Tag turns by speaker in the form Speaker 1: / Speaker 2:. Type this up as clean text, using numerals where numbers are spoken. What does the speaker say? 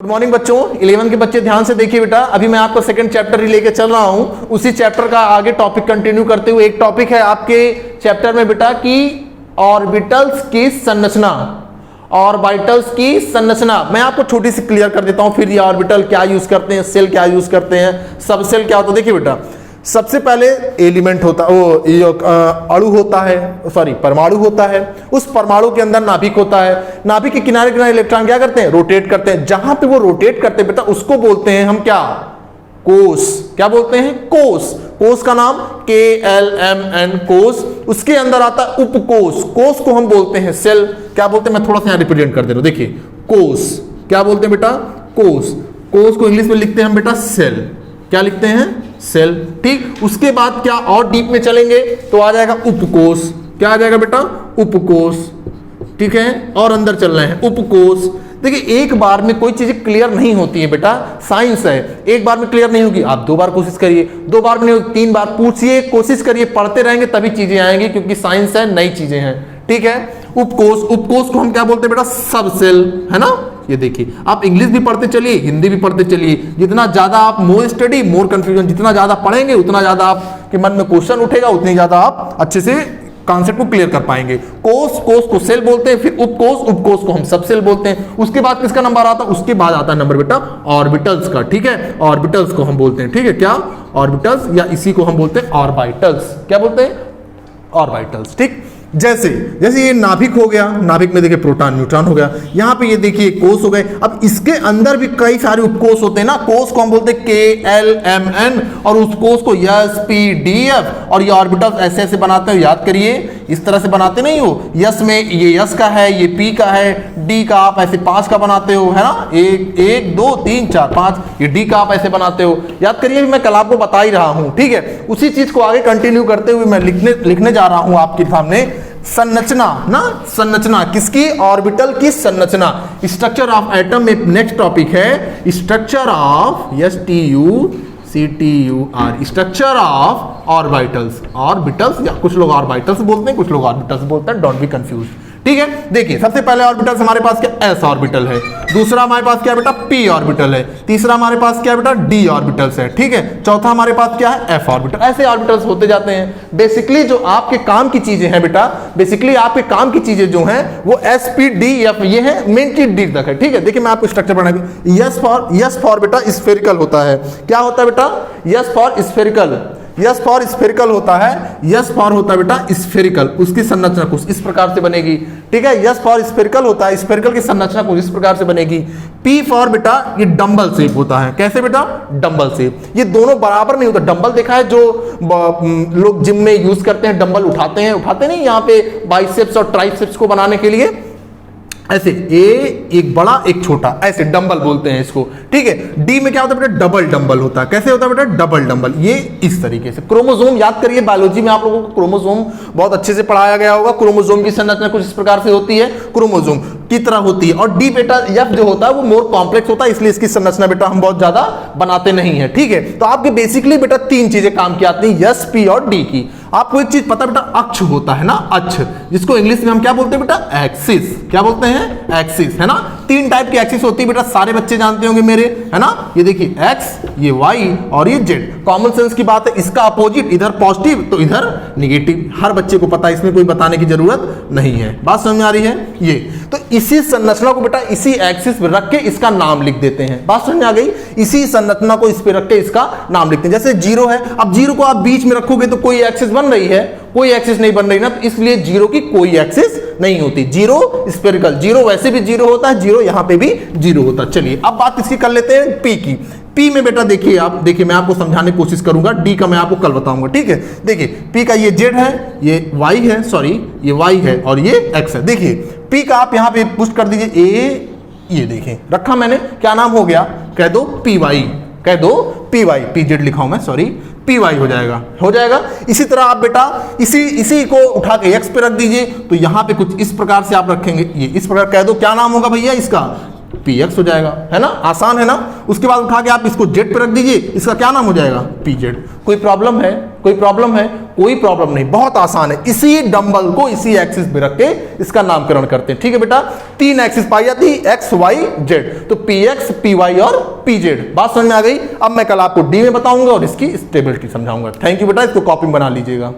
Speaker 1: Good morning बच्चों। 11 के बच्चे ध्यान से देखिए बेटा, अभी मैं आपको सेकंड चैप्टर ही लेके चल रहा हूं। उसी चैप्टर का आगे टॉपिक कंटिन्यू करते हुए एक टॉपिक है आपके चैप्टर में बेटा कि ऑर्बिटल्स की संरचना, ऑर्बिटल्स की संरचना। मैं आपको छोटी सी क्लियर कर देता हूं, फिर ये ऑर्बिटल क्या यूज करते हैं, सेल क्या यूज करते हैं, सब सेल क्या होता है। देखिए बेटा, सबसे पहले एलिमेंट होता है, वो अणु होता है, सॉरी परमाणु होता है। उस परमाणु के अंदर नाभिक होता है। नाभिक के किनारे किनारे इलेक्ट्रॉन क्या करते हैं, रोटेट करते हैं। जहां पे वो रोटेट करते हैं बेटा, उसको बोलते हैं हम क्या, कोश। क्या बोलते हैं, कोश। कोश का नाम KLMN, कोश। उसके अंदर आता है उपकोश। कोश को हम बोलते हैं सेल। क्या बोलते हैं, मैं थोड़ा सा यहां रिप्रेजेंट कर दे रहा हूं। देखिए कोश क्या बोलते हैं बेटा, कोश। कोश को इंग्लिश में लिखते हैं हम बेटा सेल। क्या लिखते हैं, सेल। ठीक, उसके बाद क्या और डीप में चलेंगे तो आ जाएगा उपकोश। क्या आ जाएगा बेटा, उपकोश। ठीक है, और अंदर चल रहे हैं उपकोश। देखिए एक बार में कोई चीज क्लियर नहीं होती है बेटा, साइंस है। एक बार में क्लियर नहीं होगी, आप 2 बार कोशिश करिए। 2 बार में नहीं होगी, 3 बार पूछिए, कोशिश करिए, पढ़ते रहेंगे तभी चीजें आएंगी, क्योंकि साइंस है, नई चीजें हैं। ठीक है, उपकोश। उपकोश को हम क्या बोलते हैं बेटा, सब सेल, है ना। ये देखिए, आप इंग्लिश भी पढ़ते चलिए, हिंदी भी पढ़ते चलिए। जितना ज्यादा आप मोर स्टडी मोर कंफ्यूजन, जितना ज्यादा पढ़ेंगे उतना ज्यादा आपके मन में क्वेश्चन उठेगा, उतनी ज्यादा आप अच्छे से कॉन्सेप्ट को क्लियर कर पाएंगे। कोश, कोश को सेल बोलते हैं, फिर उपकोश, उपकोश को हम सब सेल बोलते हैं। उसके बाद किसका नंबर आता है, उसके बाद आता है नंबर बेटा ऑर्बिटल्स का। ठीक है, ऑर्बिटल्स को हम बोलते हैं। ठीक है, क्या ऑर्बिटल्स, या इसी को हम बोलते हैं ऑर्बिटल्स। क्या बोलते हैं, ऑर्बिटल्स। ठीक, जैसे जैसे ये नाभिक हो गया, नाभिक में देखिए प्रोटॉन न्यूट्रॉन हो गया। यहाँ पे ये देखिए कोश हो गए। अब इसके अंदर भी कई सारे उपकोश होते हैं ना। कोश को हम बोलते हैं KLMN, और उस कोश को SPDF। और ये ऑर्बिटल्स ऐसे ऐसे बनाते हो, याद करिए, इस तरह से बनाते नहीं हो। यस में ये यस का है, ये P का है, D का आप ऐसे 5 का बनाते हो, है ना। 1 2 3 4 5, ये D का आप ऐसे बनाते हो, याद करिए। मैं कल आपको बता ही रहा हूं। ठीक है, उसी चीज को आगे कंटिन्यू करते हुए मैं लिखने जा रहा हूं आपके सामने। संरचना ना, संरचना किसकी, ऑर्बिटल की संरचना। स्ट्रक्चर ऑफ एटम में नेक्स्ट टॉपिक है structure of, STUCTUR, structure of orbitals. Orbitals, या कुछ लोग ऑर्बिटल्स बोलते हैं, कुछ लोग ऑर्बिटल्स बोलते हैं, डोंट बी कंफ्यूज। ठीक है, देखिए सबसे पहले ऑर्बिटल्स हमारे पास क्या, S ऑर्बिटल है। दूसरा हमारे पास क्या बेटा, P ऑर्बिटल है। तीसरा हमारे पास क्या बेटा, D ऑर्बिटल्स है। ठीक है, चौथा हमारे पास क्या है, F ऑर्बिटल। ऐसे ऑर्बिटल्स होते जाते हैं। बेसिकली जो आपके काम की चीजें हैं बेटा, बेसिकली आपके काम की चीजें जो हैं वो SPDF ये है, मेन चीज D तक है। ठीक है, देखिए मैं आपको स्ट्रक्चर बनाऊंगी। यस फॉर बेटा स्फेरिकल होता है। क्या होता है बेटा, yes for spherical. Yes for spherical होता है, यस फॉर होता है बेटा स्फेरिकल। उसकी संरचना कुछ इस प्रकार से बनेगी। ठीक है, यस फॉर स्फेरिकल होता है, स्फेरिकल की संरचना कुछ इस प्रकार से बनेगी। P फॉर बेटा ये डंबल शेप होता है। कैसे बेटा, डंबल शेप। ये दोनों बराबर नहीं होता। डंबल देखा है जो लोग जिम में यूज करते हैं, डंबल उठाते नहीं, यहाँ पे बाइसेप्स और ट्राइसेप्स को बनाने के लिए, ऐसे एक बड़ा एक छोटा, ऐसे डंबल बोलते हैं इसको। ठीक है, डी में क्या होता है बेटा, डबल डंबल होता है। कैसे होता है बेटा, डबल डंबल। ये इस तरीके से। क्रोमोसोम याद करिए, बायोलॉजी में आप लोगों को क्रोमोसोम बहुत अच्छे से पढ़ाया गया होगा। क्रोमोसोम की संरचना कुछ इस प्रकार से होती है, क्रोमोसोम की तरह होती है। और डी बेटा एफ जो होता है वो मोर कॉम्प्लेक्स होता है, इसलिए इसकी संरचना बेटा हम बहुत ज्यादा बनाते नहीं है। ठीक है, तो आपके बेसिकली बेटा 3 चीजें काम की आती हैं, यस, P और D की। आपको एक चीज पता बेटा, अक्ष होता है ना, अक्ष, जिसको इंग्लिश में हम क्या बोलते हैं बेटा, एक्सिस। क्या बोलते हैं, एक्सिस, है ना। 3 टाइप की एक्सिस होती है बेटा, सारे बच्चे जानते होंगे मेरे, है ना। ये देखिए X, ये Y और ये Z। कॉमन सेंस की बात है, इसका अपोजिट इधर पॉजिटिव तो इधर निगेटिव, हर बच्चे को पता है, इसमें कोई बताने की जरूरत नहीं है। बात समझ में आ रही है। ये तो इसी संरचना को बेटा इसी एक्सिस पे रख के इसका नाम लिख देते हैं। बात समझ में आ गई। इसी संरचना को इस पे रख के इसका नाम लिखते हैं। जैसे 0 है, अब 0 को आप बीच में रखोगे तो कोई एक्सिस बन रही है, कोई एक्सिस नहीं बन रही ना, तो इसलिए 0 की कोई एक्सिस नहीं होती। 0 स्फेरिकल, 0 वैसे भी 0 होता है, 0 यहां पे भी 0 होता है। चलिए अब बात इसकी कर लेते हैं P की। P में बेटा देखिए, आप देखिए मैं आपको समझाने की कोशिश करूंगा। D का मैं आपको कल बताऊंगा। ठीक है, देखिए P का ये Z है, ये Y है, सॉरी ये Y है और ये X है। देखिए P का आप यहां पे पुश कर दीजिए A, ये देखिए रखा मैंने, क्या नाम हो गया, कह दो PY, कह दो PY, PZ लिखा हूं मैं, सॉरी PY हो जाएगा। इसी तरह आप बेटा इसी को उठा के X पे रख दीजिए, तो यहां पे कुछ इस प्रकार से आप रखेंगे, ये इस प्रकार कह दो, क्या नाम होगा भैया इसका, पी एक्स हो जाएगा, है ना, आसान है ना। उसके बाद उठा के आप इसको जेड पे रख दीजिए, इसका क्या नाम हो जाएगा, पी जेड। कोई प्रॉब्लम है, कोई प्रॉब्लम है, कोई प्रॉब्लम नहीं, बहुत आसान है। इसी डंबल को इसी एक्सिस पे रख के इसका नामकरण करते हैं, ठीक है बेटा। 3 एक्सिस पाई जाती है, एक्स वाई जेड, तो पी एक्स पी वाई और पी जेड। बात समझ में आ गई। अब मैं कल आपको डी में बताऊंगा और इसकी स्टेबिलिटी समझाऊंगा। थैंक यू बेटा, इसको कॉपी बना लीजिएगा।